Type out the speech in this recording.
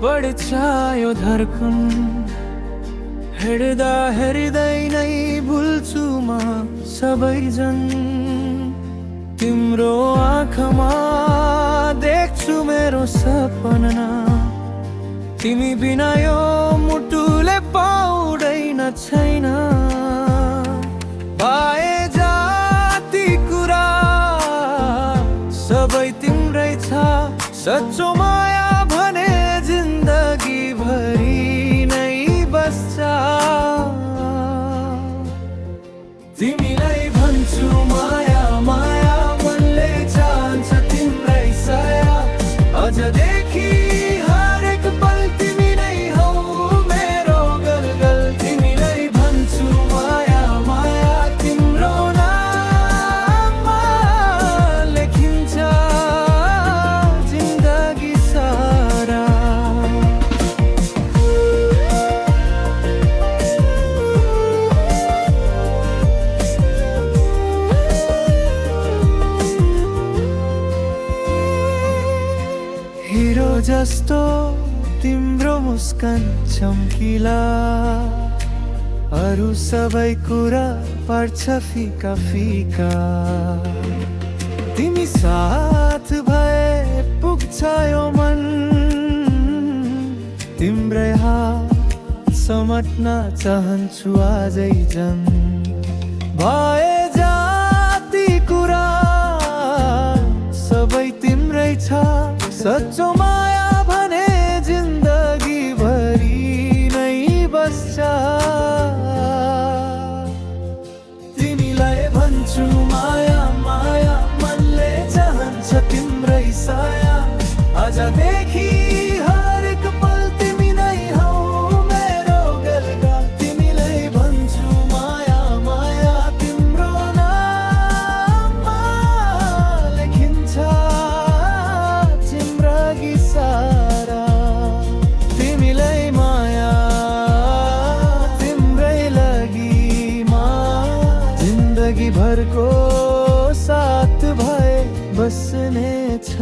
बढ्छ यो धड्कन हेर्दा हेर्दै नै भुल्छु म सबैजन तिम्रो आँखामा देख्छु मेरो सपना तिमी बिना यो मुटुले पाउँदैन छैन पाए जाति कुरा सबै तिम्रै छ सच्चो माया भने जिन्दगी भरि नै बस्छ तिमीलाई भन्छु माया माया मनले चाहन्छ तिम्रै सया अझदेखि हरेक पल तिमी नै हौ मेरो गलगल तिमीलाई भन्छु माया माया तिम्रो नाममा लेखिन्छ जिन्दगी सारा हिरो जस्तो तिम्रो मुस्कान चम्किला अरू सबै कुरा पर्छ फिका फिका तिमी साथ भए पुग्छ यो मन तिम्रै हात समट्न चाहन्छु आजै जन भए जाति कुरा सबै तिम्रै छ सच्चो माया भने जिन्दगी भरि नै बस्छ तिमीलाई भन्छु माया माया मनले चाहन्छ तिम्रै साया आजदेखि हरेक पल तिमी नै हौ मेरो गलगल तिमीलाई भन्छु माया माया तिम्रो नाममा लेखिन्छ जिन्दगी सारा तिमीलाई माया तिम्रै लागि जिन्दगी भरको साथ भए बस्ने छ।